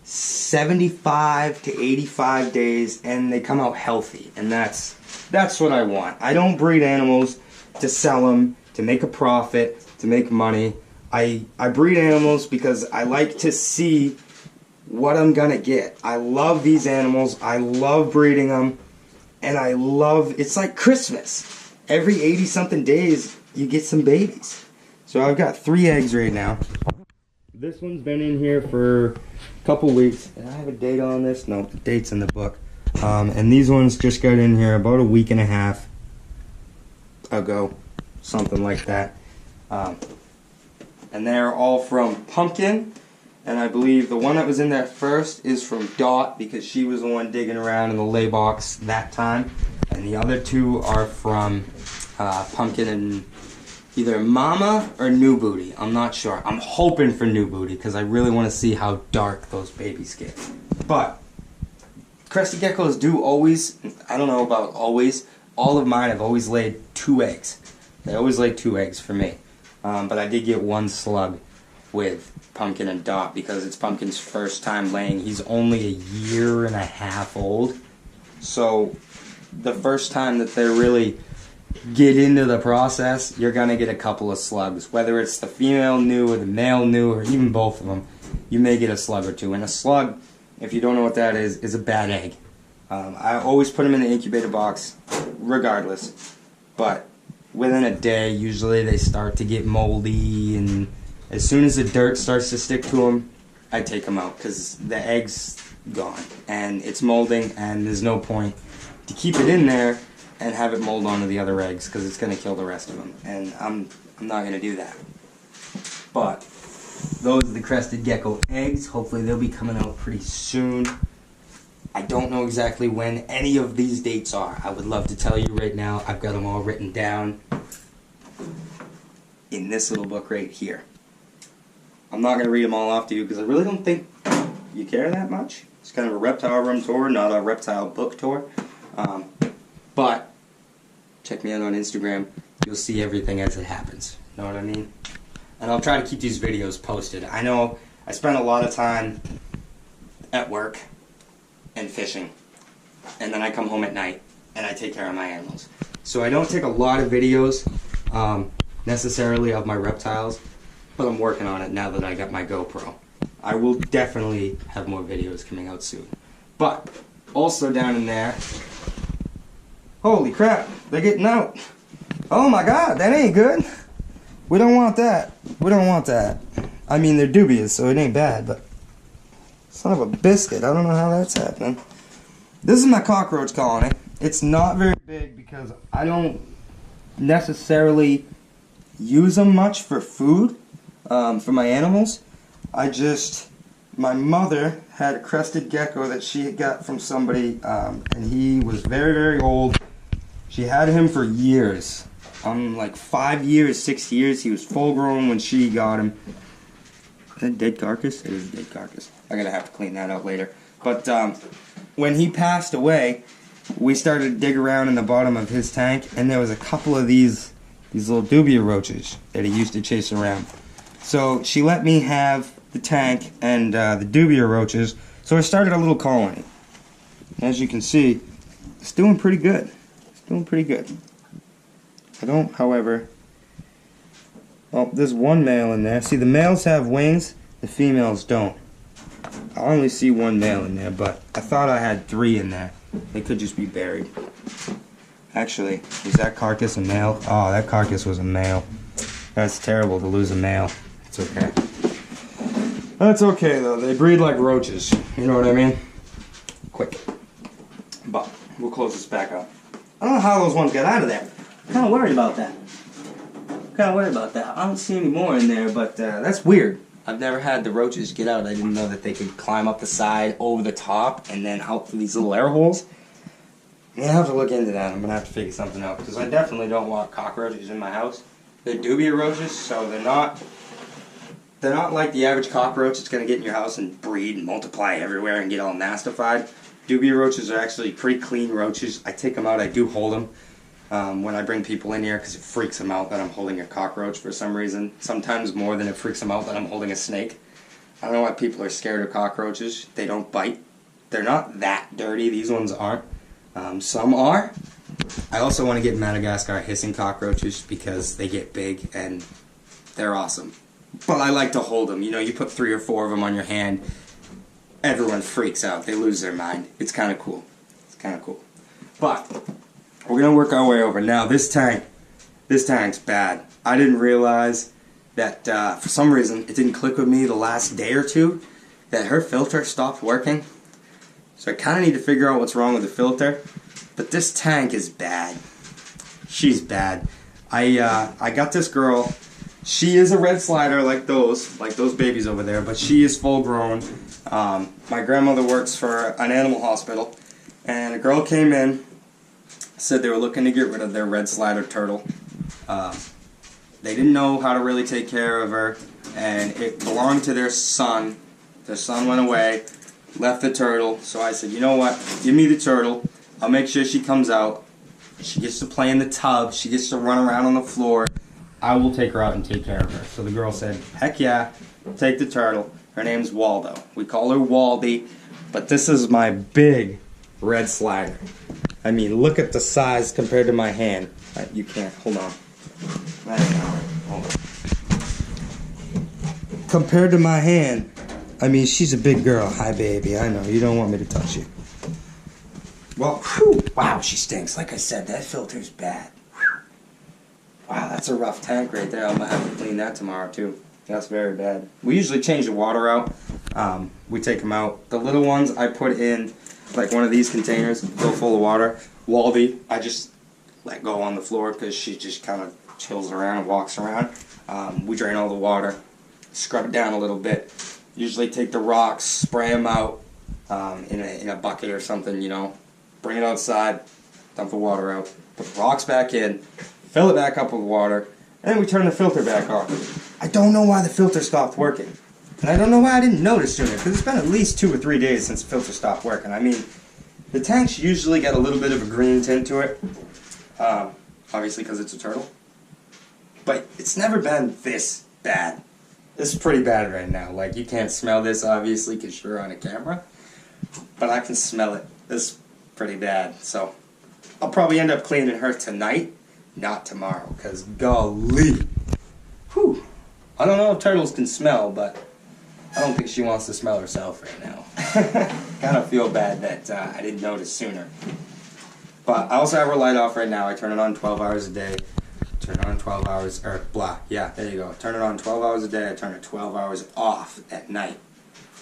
75 to 85 days, and they come out healthy, and that's what I want. I don't breed animals to sell them, to make a profit, to make money. I breed animals because I like to see what I'm gonna get. I love these animals. I love breeding them, and it's like Christmas. Every 80-something days, you get some babies. So I've got 3 eggs right now. This one's been in here for a couple weeks. Did I have a date on this? No, the date's in the book. And these ones just got in here about a week and a half ago, something like that. And they're all from Pumpkin, and I believe the one that was in there first is from Dot, because she was the one digging around in the lay box that time. And the other 2 are from Pumpkin and either Mama or New Booty. I'm not sure. I'm hoping for New Booty, because I really want to see how dark those babies get. But crested geckos do always, I don't know about always, all of mine have always laid 2 eggs. They always lay 2 eggs for me. But I did get 1 slug with Pumpkin and Dot, because it's Pumpkin's first time laying. He's only a year and a half old. So the first time that they really get into the process, you're going to get a couple of slugs. Whether it's the female new or the male new, or even both of them, you may get a slug or 2. And a slug, if you don't know what that is a bad egg. I always put them in the incubator box, regardless. But within a day, usually they start to get moldy, and as soon as the dirt starts to stick to them, I take them out, because the egg's gone, and it's molding, and there's no point to keep it in there and have it mold onto the other eggs, because it's going to kill the rest of them, and I'm not going to do that. But those are the crested gecko eggs. Hopefully they'll be coming out pretty soon. I don't know exactly when any of these dates are. I would love to tell you right now. I've got them all written down in this little book right here. I'm not going to read them all off to you, because I really don't think you care that much. It's kind of a reptile room tour, not a reptile book tour. But check me out on Instagram. You'll see everything as it happens. Know what I mean? And I'll try to keep these videos posted. I know I spend a lot of time at work and fishing, and then I come home at night and I take care of my animals. So I don't take a lot of videos necessarily of my reptiles, but I'm working on it now that I got my GoPro. I will definitely have more videos coming out soon. But also down in there, holy crap, they're getting out. Oh my god, that ain't good. We don't want that. We don't want that. I mean, they're dubious, so it ain't bad, but Son of a biscuit. I don't know how that's happening. This is my cockroach colony. It's not very big because I don't necessarily use them much for food, for my animals. My mother had a crested gecko that she had got from somebody, and he was very, very old. She had him for years. Like 5 years, 6 years. He was full grown when she got him. Is that a dead carcass? It is a dead carcass. I'm going to have to clean that out later. But when he passed away, we started to dig around in the bottom of his tank, and there was a couple of these little Dubia Roaches that he used to chase around. So she let me have the tank and the Dubia Roaches, so I started a little colony. As you can see, it's doing pretty good. It's doing pretty good. I don't, however... Oh, there's one male in there. See, the males have wings, the females don't. I only see one male in there, but I thought I had 3 in there. They could just be buried. Actually, is that carcass a male? Oh, that carcass was a male. That's terrible to lose a male. It's okay. That's okay, though. They breed like roaches. You know what I mean? Quick. But we'll close this back up. I don't know how those ones got out of there. I'm kind of worried about that. I don't see any more in there, but that's weird. I've never had the roaches get out. I didn't know that they could climb up the side, over the top, and then out through these little air holes. I'm going to have to look into that. I'm going to have to figure something out, because I definitely don't want cockroaches in my house. They're Dubia roaches, so they're not like the average cockroach that's going to get in your house and breed and multiply everywhere and get all nastified. Dubia roaches are actually pretty clean roaches. I take them out. I do hold them when I bring people in here, because it freaks them out that I'm holding a cockroach for some reason. Sometimes more than it freaks them out that I'm holding a snake. I don't know why people are scared of cockroaches. They don't bite. They're not that dirty. These ones aren't. Some are. I also want to get Madagascar hissing cockroaches because they get big and they're awesome. But I like to hold them. You know, you put 3 or 4 of them on your hand, everyone freaks out. They lose their mind. It's kind of cool. It's kind of cool. But we're going to work our way over. Now, this tank's bad. I didn't realize that for some reason it didn't click with me the last day or two that her filter stopped working. So I kind of need to figure out what's wrong with the filter. But this tank is bad. She's bad. I got this girl. She is a red slider like those babies over there, but she is full grown. My grandmother works for an animal hospital, and a girl came in, said they were looking to get rid of their red slider turtle. They didn't know how to really take care of her, and it belonged to their son. Their son went away, left the turtle, so I said, you know what, give me the turtle. I'll make sure she comes out. She gets to play in the tub. She gets to run around on the floor. I will take her out and take care of her. So the girl said, heck yeah, take the turtle. Her name's Waldo. We call her Waldy, but this is my big red slider. I mean, look at the size compared to my hand. You can't, hold on. Hold on. Compared to my hand, I mean, she's a big girl. Hi, baby. I know, you don't want me to touch you. Well, whew, wow, she stinks. Like I said, that filter's bad. Whew. Wow, that's a rough tank right there. I'm going to have to clean that tomorrow, too. That's very bad. We usually change the water out. We take them out. The little ones I put in, like one of these containers, filled full of water. Waldy, I just let go on the floor because she just kind of chills around and walks around. We drain all the water, scrub it down a little bit. Usually take the rocks, spray them out in a bucket or something, you know. Bring it outside, dump the water out, put the rocks back in, fill it back up with water, and then we turn the filter back on. I don't know why the filter stopped working. And I don't know why I didn't notice sooner, because it's been at least 2 or 3 days since the filter stopped working. I mean, the tanks usually get a little bit of a green tint to it, obviously because it's a turtle. But it's never been this bad. This is pretty bad right now. Like, you can't smell this, obviously, because you're on a camera. But I can smell it. This is pretty bad. So, I'll probably end up cleaning her tonight, not tomorrow, because golly. Whew. I don't know if turtles can smell, but I don't think she wants to smell herself right now. Kind of feel bad that I didn't notice sooner. But I also have her light off right now. I turn it on 12 hours a day. Turn it on 12 hours, or blah. Yeah, there you go. Turn it on 12 hours a day. I turn it 12 hours off at night.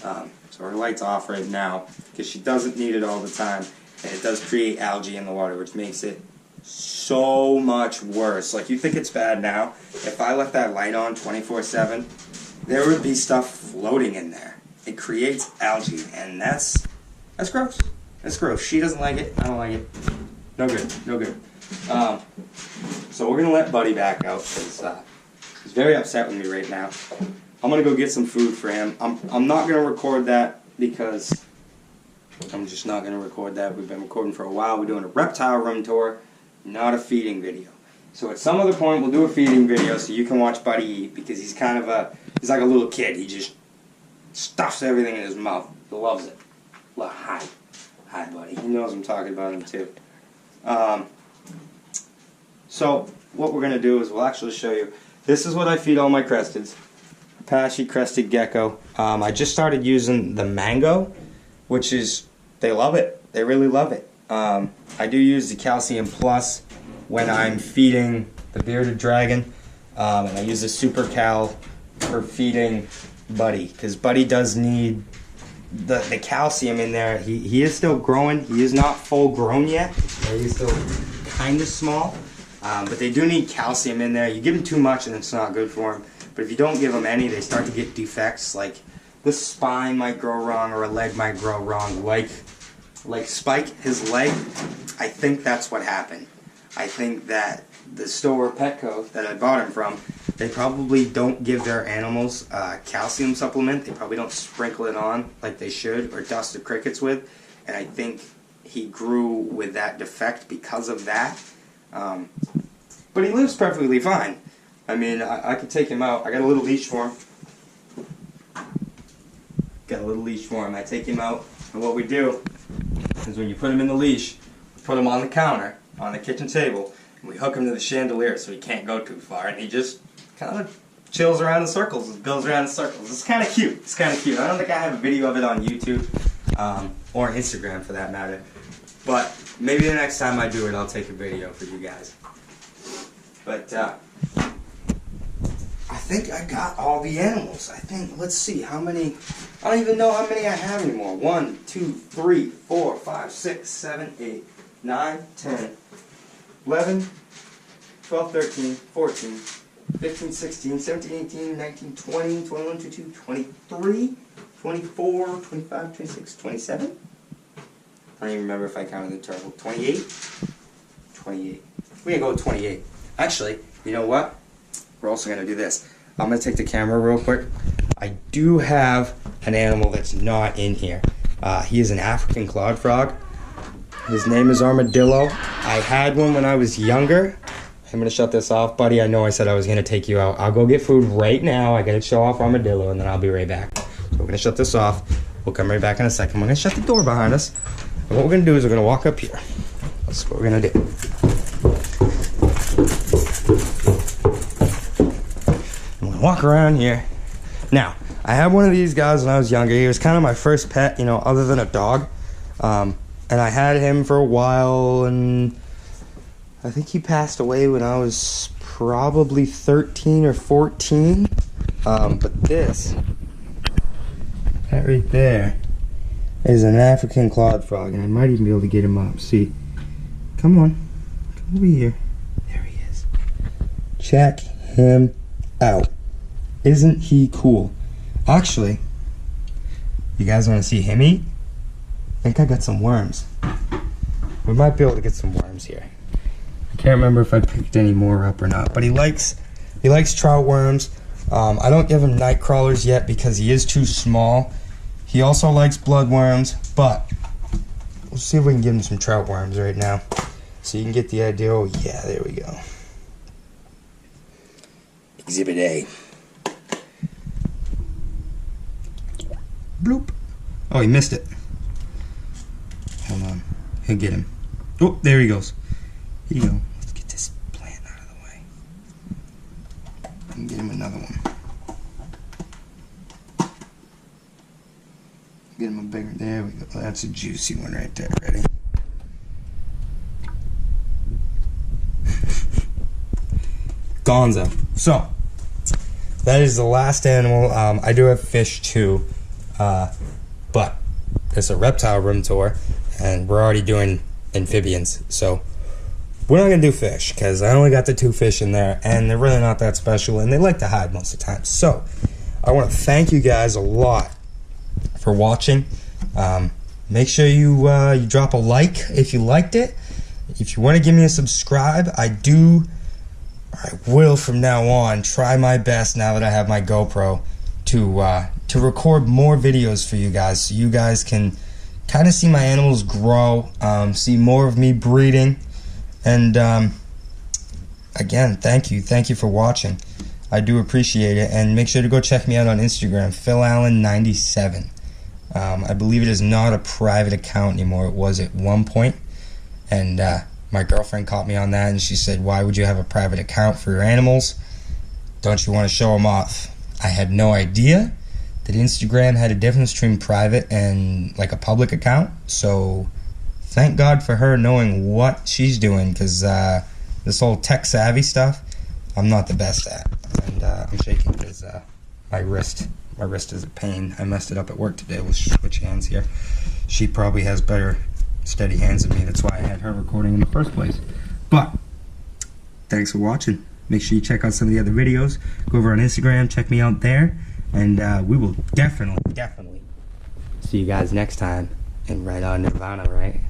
So her light's off right now because she doesn't need it all the time, and it does create algae in the water, which makes it so much worse. Like, you think it's bad now. If I left that light on 24/7, there would be stuff floating in there. It creates algae, and that's gross. That's gross. She doesn't like it. I don't like it. No good. No good. So we're gonna let Buddy back out because he's very upset with me right now. I'm gonna go get some food for him. I'm not gonna record that because I'm just not gonna record that. We've been recording for a while. We're doing a reptile room tour, not a feeding video. So at some other point we'll do a feeding video so you can watch Buddy eat, because he's kind of he's like a little kid. He just stuffs everything in his mouth. He loves it. Hi. Hi, Buddy. He knows I'm talking about him too. So what we're gonna do is we'll actually show you. This is what I feed all my cresteds. Apache Crested Gecko. I just started using the mango, which is, they love it. They really love it. I do use the Calcium Plus when I'm feeding the bearded dragon, and I use the Super Cal for feeding Buddy, because Buddy does need the calcium in there. He is still growing. He is not full grown yet. He's still kind of small, but they do need calcium in there. You give him too much and it's not good for him. But if you don't give them any, they start to get defects, like the spine might grow wrong or a leg might grow wrong. Like Spike, his leg, I think that's what happened. I think that the store Petco that I bought him from, they probably don't give their animals calcium supplement. They probably don't sprinkle it on like they should, or dust the crickets with. And I think he grew with that defect because of that. But he lives perfectly fine. I mean, I could take him out. I got a little leash for him. Got a little leash for him. I take him out, and what we do is when you put him in the leash, we put him on the counter, on the kitchen table, and we hook him to the chandelier so he can't go too far, and he just kind of chills around in circles, goes around in circles. It's kind of cute. It's kind of cute. I don't think I have a video of it on YouTube, or Instagram for that matter, but maybe the next time I do it, I'll take a video for you guys. But, I think I got all the animals. I think, let's see, how many, I don't even know how many I have anymore. 1, 2, 3, 4, 5, 6, 7, 8, 9, 10, 11, 12, 13, 14, 15, 16, 17, 18, 19, 20, 21, 22, 23, 24, 25, 26, 27. I don't even remember if I counted the turtle. 28? 28. We're going to go with 28. Actually, you know what? We're also going to do this. I'm going to take the camera real quick. I do have an animal that's not in here. He is an African clawed frog. His name is Armadillo. I had one when I was younger. I'm going to shut this off. Buddy, I know I said I was going to take you out. I'll go get food right now. I got to show off Armadillo, and then I'll be right back. So we're going to shut this off. We'll come right back in a second. We're going to shut the door behind us. And what we're going to do is we're going to walk up here. That's what we're going to do. Walk around here. Now, I had one of these guys when I was younger. He was kind of my first pet, you know, other than a dog. And I had him for a while, and I think he passed away when I was probably 13 or 14. But that right there, is an African clawed frog, and I might even be able to get him up. See, come on, come over here. There he is. Check him out. Isn't he cool? Actually, you guys want to see him eat? I think I got some worms. We might be able to get some worms here. I can't remember if I picked any more up or not, but he likes trout worms. I don't give him night crawlers yet because he is too small. He also likes bloodworms, but we'll see if we can give him some trout worms right now, so you can get the idea. Oh yeah, there we go. Exhibit A. Bloop. Oh, he missed it. Hold on. He'll get him. Oh, there he goes. Here you go. Let's get this plant out of the way. And get him another one. Get him a bigger. There we go. That's a juicy one right there. Ready? Gonzo. So, that is the last animal. I do have fish too. But it's a reptile room tour, and we're already doing amphibians, so we're not gonna do fish because I only got the 2 fish in there, and they're really not that special, and they like to hide most of the time. So I want to thank you guys a lot for watching. Make sure you drop a like if you liked it. If you want to give me a subscribe, I will from now on try my best, now that I have my GoPro, to record more videos for you guys, so you guys can kind of see my animals grow, see more of me breeding. And again, thank you for watching. I do appreciate it, and make sure to go check me out on Instagram, PhilAllen97. I believe it is not a private account anymore. It was at one point, and my girlfriend caught me on that, and she said, "Why would you have a private account for your animals? Don't you want to show them off?" I had no idea that Instagram had a difference between private and like a public account, so thank God for her knowing what she's doing, because this whole tech savvy stuff, I'm not the best at. And I'm shaking because my wrist is a pain. I messed it up at work today with switch hands here. She probably has better steady hands than me. That's why I had her recording in the first place. But thanks for watching. Make sure you check out some of the other videos. Go over on Instagram, check me out there, and we will definitely see you guys next time. And right on Nirvana, right?